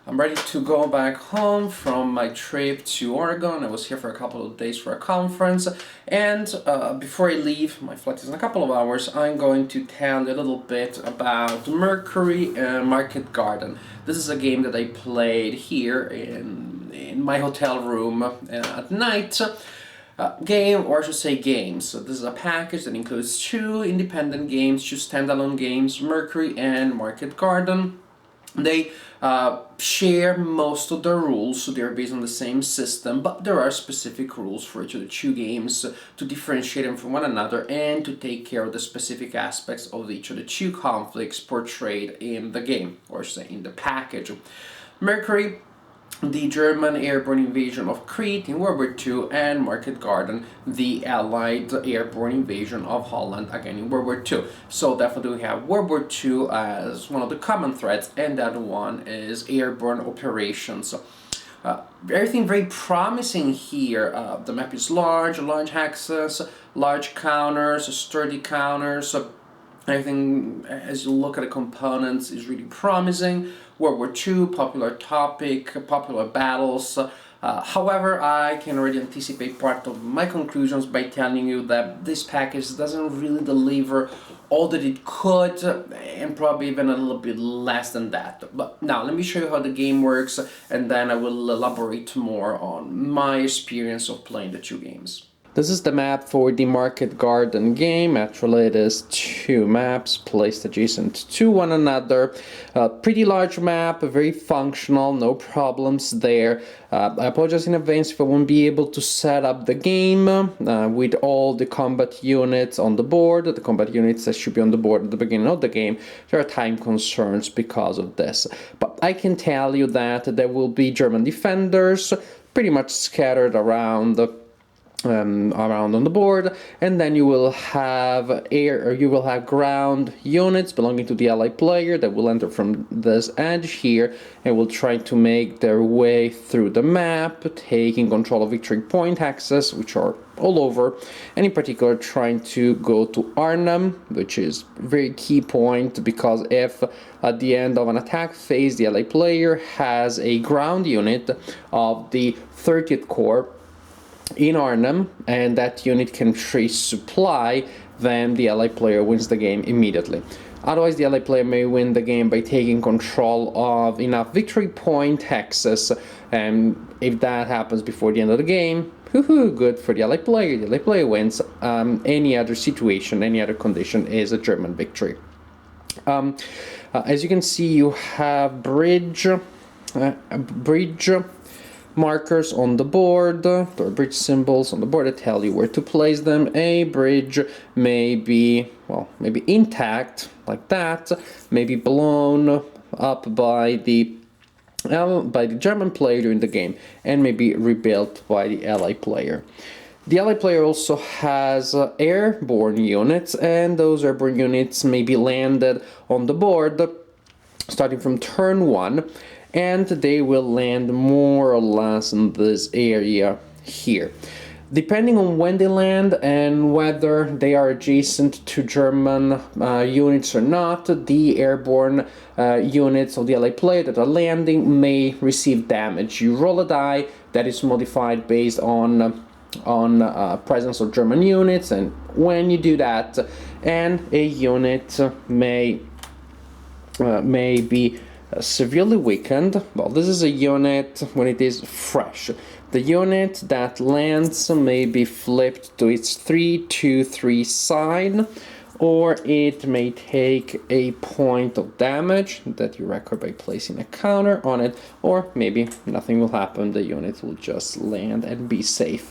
I'm ready to go back home from my trip to Oregon. I was here for a couple of days for a conference, and before I leave, my flight is in a couple of hours, I'm going to tell you a little bit about Mercury Market Garden. This is a game that I played here in my hotel room at night. Game, or I should say games. So this is a package that includes two independent games, two standalone games, Mercury and Market Garden. They share most of the rules, so they're based on the same system, but there are specific rules for each of the two games to differentiate them from one another and to take care of the specific aspects of each of the two conflicts portrayed in the game, or say in the package. Mercury, the German airborne invasion of Crete in World War II, and Market Garden, the Allied airborne invasion of Holland, again in World War II. So definitely we have World War II as one of the common threats, and the other one is airborne operations. Everything very promising here. The map is large axis, large counters, sturdy counters. Everything, as you look at the components, is really promising. World War II, popular topic, popular battles. However, I can already anticipate part of my conclusions by telling you that this package doesn't really deliver all that it could, and probably even a little bit less than that. But now, let me show you how the game works, and then I will elaborate more on my experience of playing the two games. This is the map for the Market Garden game. Actually, it is two maps placed adjacent to one another. Pretty large map, very functional, no problems there. I apologize in advance if I won't be able to set up the game with all the combat units on the board. The combat units that should be on the board at the beginning of the game. There are time concerns because of this. But I can tell you that there will be German defenders pretty much scattered around on the board, and then you will have ground units belonging to the Allied player that will enter from this edge here and will try to make their way through the map, taking control of victory point axes, which are all over, and in particular trying to go to Arnhem, which is a very key point, because if at the end of an attack phase the Allied player has a ground unit of the 30th Corps in Arnhem, and that unit can trace supply, then the Allied player wins the game immediately. Otherwise, the Allied player may win the game by taking control of enough victory point axes, and if that happens before the end of the game, good for the Allied player. The Allied player wins. Any other situation, any other condition is a German victory. As you can see, you have bridge markers on the board. There are bridge symbols on the board that tell you where to place them. A bridge may be, maybe intact like that, may be blown up by the German player during the game, and may be rebuilt by the Allied player. The Allied player also has airborne units, and those airborne units may be landed on the board starting from turn 1, and they will land more or less in this area here. Depending on when they land and whether they are adjacent to German units or not, the airborne units of the Allied player that are landing may receive damage. You roll a die that is modified based on presence of German units, and when you do that, and a unit may be severely weakened. Well, this is a unit when it is fresh. The unit that lands may be flipped to its 3-2-3 side, or it may take a point of damage that you record by placing a counter on it, or maybe nothing will happen, the unit will just land and be safe.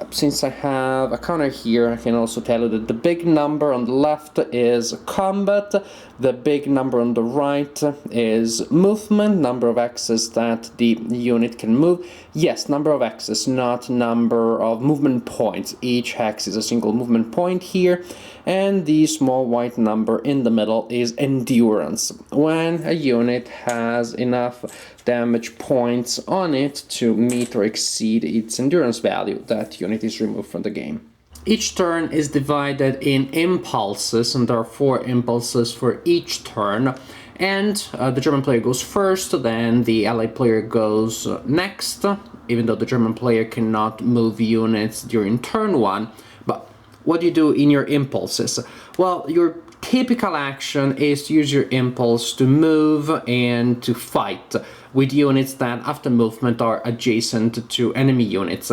Since I have a counter here, I can also tell you that the big number on the left is combat, the big number on the right is movement, number of axes that the unit can move. Yes, number of axes, not number of movement points. Each hex is a single movement point here, and the small white number in the middle is endurance. When a unit has enough damage points on it to meet or exceed its endurance value, that unit is removed from the game. Each turn is divided in impulses, and there are 4 impulses for each turn, And the German player goes first, then the Allied player goes next, even though the German player cannot move units during turn 1. But what do you do in your impulses? Well, your typical action is to use your impulse to move and to fight with units that after movement are adjacent to enemy units.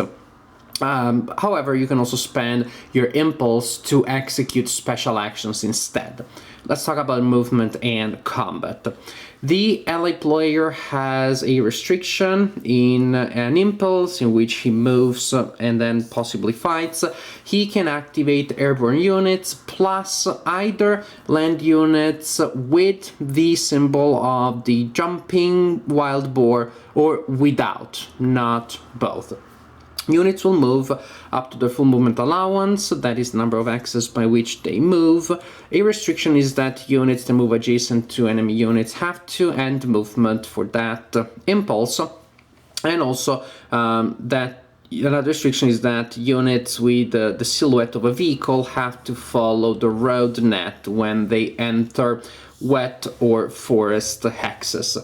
However, you can also spend your impulse to execute special actions instead. Let's talk about movement and combat. The ally player has a restriction in an impulse in which he moves and then possibly fights. He can activate airborne units plus either land units with the symbol of the jumping wild boar or without, not both. Units will move up to the full movement allowance, that is the number of axes by which they move. A restriction is that units that move adjacent to enemy units have to end movement for that impulse. And also that another restriction is that units with the silhouette of a vehicle have to follow the road net when they enter wet or forest hexes.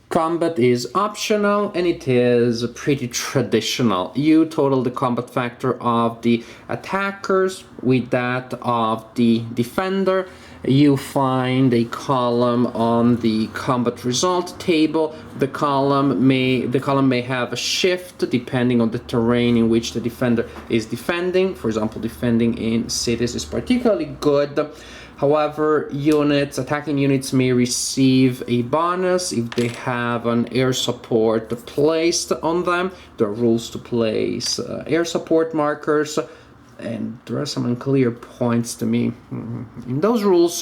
Combat is optional and it is pretty traditional. You total the combat factor of the attackers with that of the defender. You find a column on the combat result table. The column may have a shift depending on the terrain in which the defender is defending. For example, defending in cities is particularly good. However, attacking units may receive a bonus if they have an air support placed on them. There are rules to place air support markers, and there are some unclear points to me in those rules.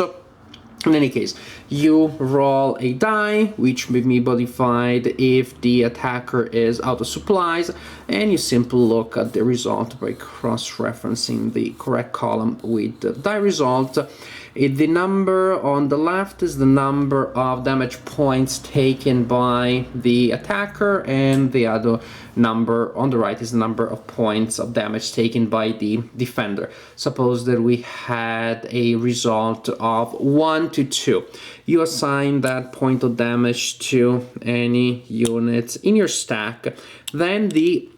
In any case, you roll a die, which may be modified if the attacker is out of supplies, and you simply look at the result by cross-referencing the correct column with the die result. The number on the left is the number of damage points taken by the attacker, and the other number on the right is the number of points of damage taken by the defender. Suppose that we had a result of 1 to 2. You assign that point of damage to any units in your stack. Then the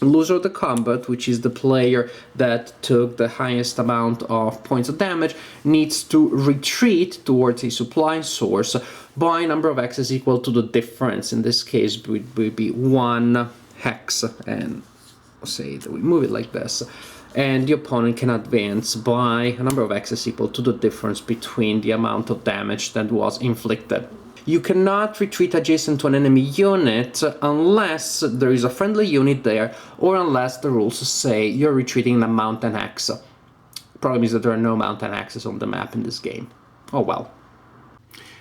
loser of the combat, which is the player that took the highest amount of points of damage, needs to retreat towards a supply source by a number of hexes equal to the difference. In this case, it would be 1 hex, and say that we move it like this. And the opponent can advance by a number of hexes equal to the difference between the amount of damage that was inflicted. You cannot retreat adjacent to an enemy unit unless there is a friendly unit there, or unless the rules say you're retreating in a mountain hex. Problem is that there are no mountain hexes on the map in this game. Oh well.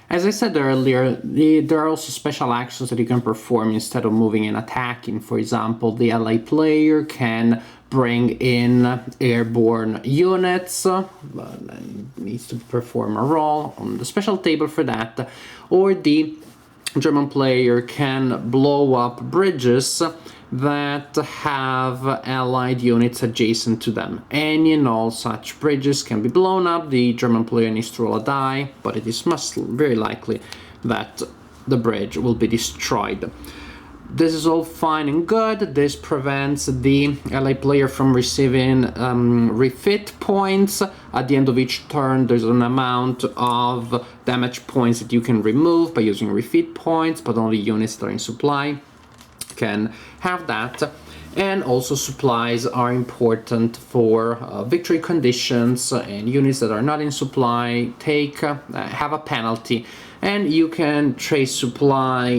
As I said earlier, there are also special actions that you can perform instead of moving and attacking. For example, the ally player can bring in airborne units, and needs to perform a roll on the special table for that, or the German player can blow up bridges that have allied units adjacent to them. Any and all such bridges can be blown up. The German player needs to roll a die, but it is very likely that the bridge will be destroyed. This is all fine and good. This prevents the allied player from receiving refit points. At the end of each turn, there's an amount of damage points that you can remove by using refit points, but only units that are in supply can have that. And also supplies are important for victory conditions, and units that are not in supply have a penalty. And you can trace supply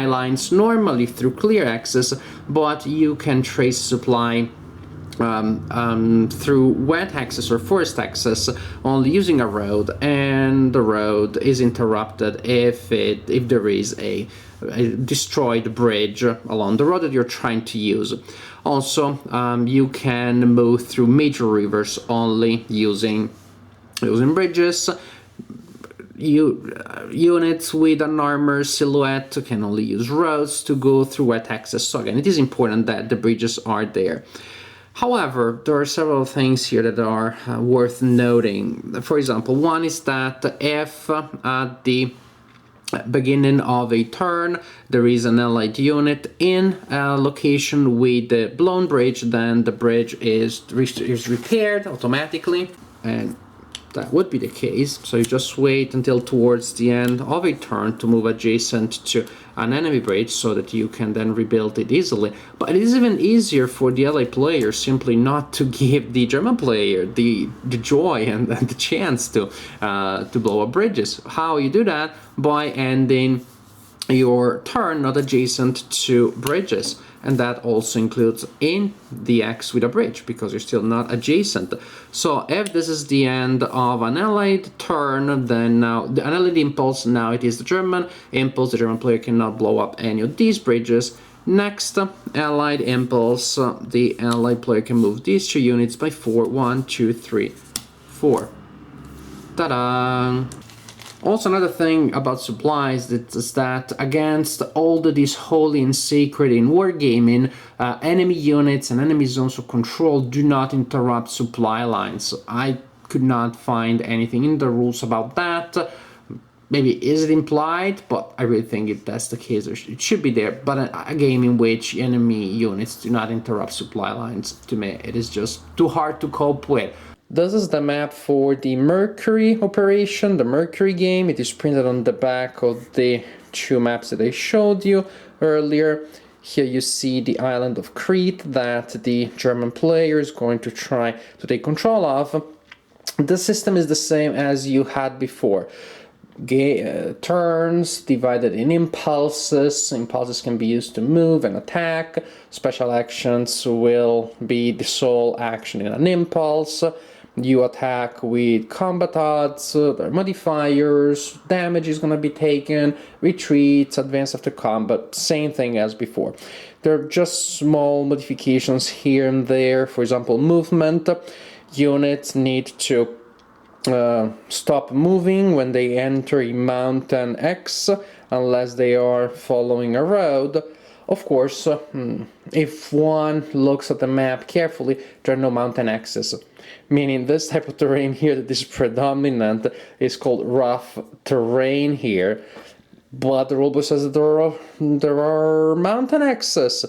lines normally through clear access, but you can trace supply through wet access or forest access only using a road, and the road is interrupted if there is a destroyed bridge along the road that you're trying to use. Also, you can move through major rivers only using bridges. Units with an armor silhouette can only use roads to go through wet access. So again, it is important that the bridges are there. However, there are several things here that are worth noting. For example, one is that if at the beginning of a turn there is an allied unit in a location with the blown bridge, then the bridge is repaired automatically, and that would be the case. So you just wait until towards the end of a turn to move adjacent to an enemy bridge so that you can then rebuild it easily. But it is even easier for the LA player simply not to give the German player the joy and the chance to blow up bridges. How you do that? By ending your turn not adjacent to bridges, and that also includes in the X with a bridge because you're still not adjacent. So if this is the end of an allied turn, then now an allied impulse, now it is the German impulse. The German player cannot blow up any of these bridges. Next allied impulse, the allied player can move these two units by 4. 1, 2, 3, 4. Ta-da! Also, another thing about supplies is that against all that is holy and sacred in wargaming, enemy units and enemy zones of control do not interrupt supply lines. I could not find anything in the rules about that. Maybe is it implied, but I really think if that's the case, it should be there. But a game in which enemy units do not interrupt supply lines, to me, it is just too hard to cope with. This is the map for the Mercury operation, the Mercury game. It is printed on the back of the two maps that I showed you earlier. Here you see the island of Crete that the German player is going to try to take control of. The system is the same as you had before. Turns divided in impulses. Impulses can be used to move and attack. Special actions will be the sole action in an impulse. You attack with combat odds, there are modifiers, damage is going to be taken, retreats, advance after combat, same thing as before. There are just small modifications here and there. For example, movement. Units need to stop moving when they enter a mountain X unless they are following a road. Of course, if one looks at the map carefully, there are no mountain X's, meaning this type of terrain here that is predominant is called rough terrain here, but the rulebook says that there are mountain X's.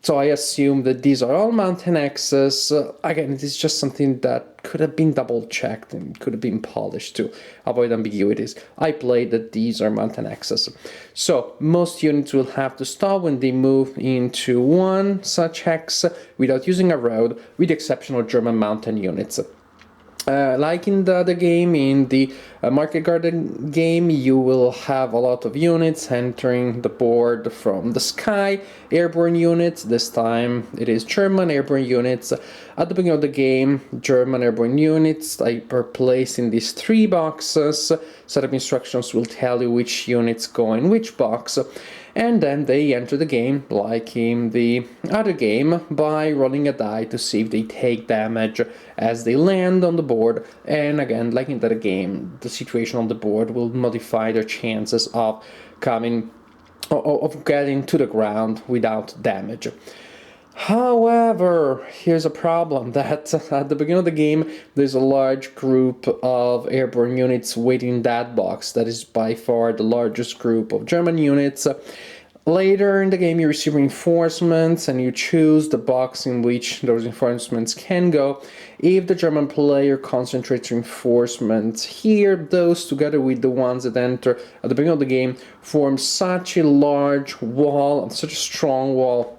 So I assume that these are all mountain X's. Again, it is just something that could have been double checked and could have been polished to avoid ambiguities. I played that these are mountain X's. So most units will have to stop when they move into one such hex without using a road, with the exception of German mountain units. Like in the other game, in the Market Garden game, you will have a lot of units entering the board from the sky. Airborne units, this time it is German airborne units. At the beginning of the game, German airborne units are placed in these 3 boxes. Set of instructions will tell you which units go in which box. And then they enter the game, like in the other game, by rolling a die to see if they take damage as they land on the board. And again, like in the other game, the situation on the board will modify their chances of getting to the ground without damage. However, here's a problem, that at the beginning of the game there's a large group of airborne units waiting in that box. That is by far the largest group of German units. Later in the game you receive reinforcements and you choose the box in which those reinforcements can go. If the German player concentrates reinforcements here, those together with the ones that enter at the beginning of the game form such a large wall, such a strong wall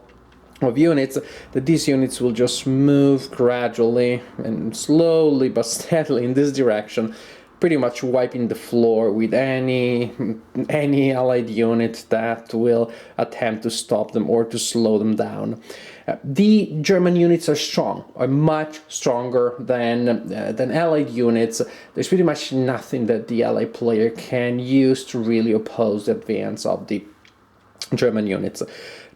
of units, that these units will just move gradually and slowly but steadily in this direction, pretty much wiping the floor with any allied unit that will attempt to stop them or to slow them down. The German units are much stronger than allied units. There's pretty much nothing that the allied player can use to really oppose the advance of the German units.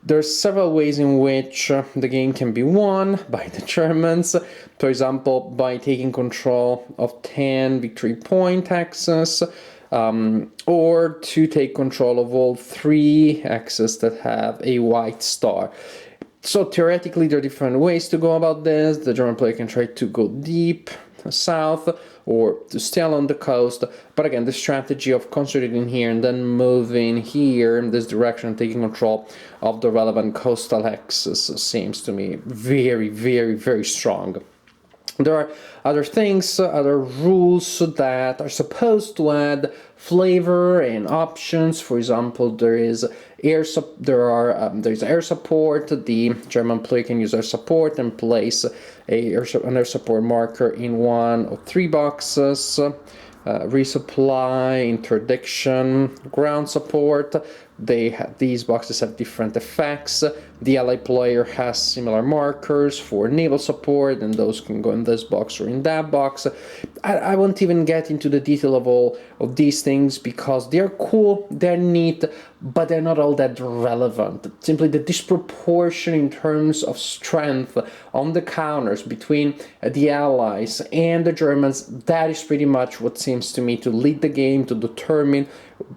There's several ways in which the game can be won by the Germans. For example, by taking control of 10 victory point axes, or to take control of all 3 axes that have a white star. So theoretically, there are different ways to go about this. The German player can try to go deep south or to stay along the coast. But again, the strategy of concentrating here and then moving here in this direction, taking control of the relevant coastal axis, seems to me very, very, very strong. There are other things, other rules that are supposed to add flavor and options. For example, there's air support. The German player can use air support and place an air support marker in one of three boxes. Resupply, interdiction, ground support. These boxes have different effects. The ally player has similar markers for naval support, and those can go in this box or in that box. I won't even get into the detail of all of these things because they're cool, they're neat, but they're not all that relevant. Simply the disproportion in terms of strength on the counters between the Allies and the Germans, that is pretty much what seems to me to lead the game, to determine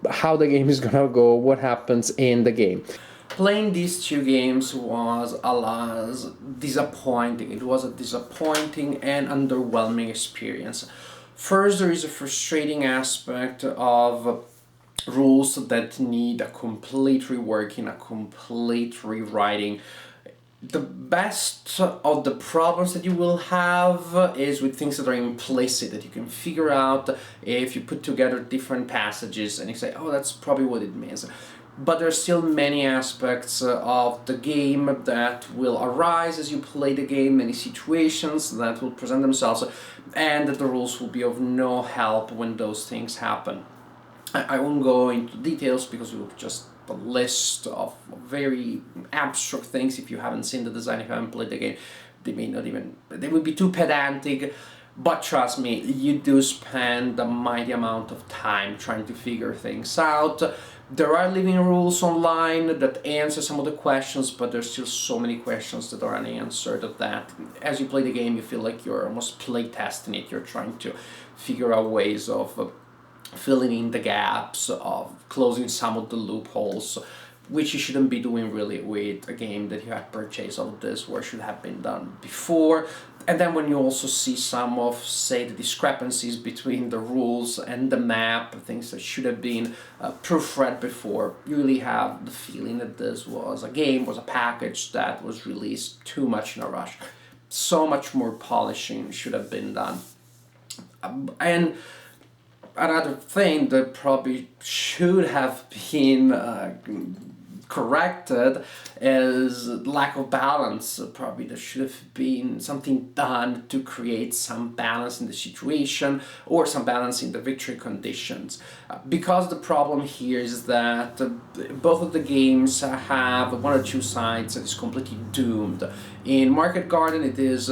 how the game is gonna go, what happens in the game. Playing these two games was, alas, disappointing. It was a disappointing and underwhelming experience. First, there is a frustrating aspect of rules that need a complete reworking, a complete rewriting. The best of the problems that you will have is with things that are implicit, that you can figure out if you put together different passages and you say, oh, that's probably what it means. But there are still many aspects of the game that will arise as you play the game, many situations that will present themselves, and that the rules will be of no help when those things happen. I won't go into details because it will just a list of very abstract things. If you haven't seen the design, if you haven't played the game, they would be too pedantic. But trust me, you do spend a mighty amount of time trying to figure things out. There are living rules online that answer some of the questions, but there's still so many questions that are unanswered that as you play the game, you feel like you're almost play testing it. You're trying to figure out ways of filling in the gaps, of closing some of the loopholes, which you shouldn't be doing really with a game that you had purchased all of this, where it should have been done before. And then when you also see some of, say, the discrepancies between the rules and the map, things that should have been proofread before, you really have the feeling that this was a package that was released too much in a rush. So much more polishing should have been done. And another thing that probably should have been corrected is lack of balance. Probably there should have been something done to create some balance in the situation or some balance in the victory conditions. Because the problem here is that both of the games have one or two sides that is completely doomed. In Market Garden, it is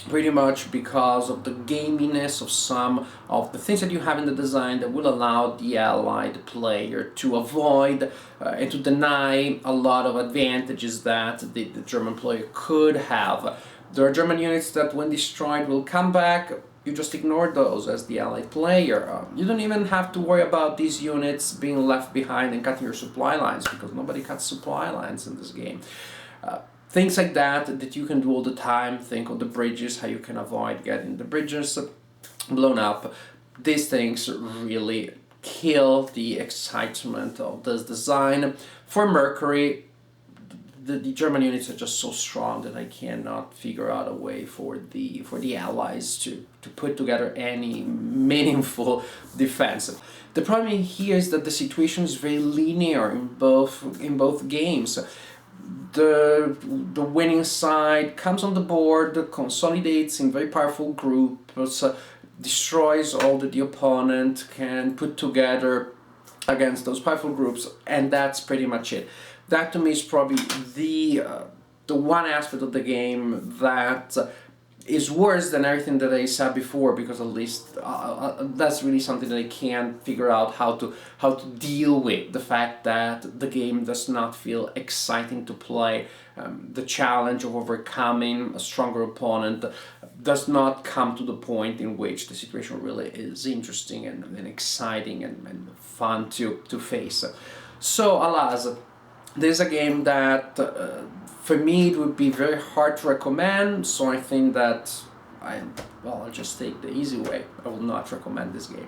pretty much because of the gaminess of some of the things that you have in the design that will allow the allied player to avoid and to deny a lot of advantages that the German player could have. There are German units that when destroyed will come back. You just ignore those as the allied player. You don't even have to worry about these units being left behind and cutting your supply lines, because nobody cuts supply lines in this game. Things like that you can do all the time. Think of the bridges, how you can avoid getting the bridges blown up. These things really kill the excitement of this design. For Mercury, the German units are just so strong that I cannot figure out a way for the Allies to put together any meaningful defense. The problem here is that the situation is very linear in both games. The winning side comes on the board, consolidates in very powerful groups, destroys all that the opponent can put together against those powerful groups, and that's pretty much it. That to me is probably the one aspect of the game that is worse than everything that I said before, because at least that's really something that I can't figure out how to deal with. The fact that the game does not feel exciting to play, the challenge of overcoming a stronger opponent does not come to the point in which the situation really is interesting and exciting and fun to face. So alas, this is a game that for me it would be very hard to recommend, so I think that I'll just take the easy way. I will not recommend this game.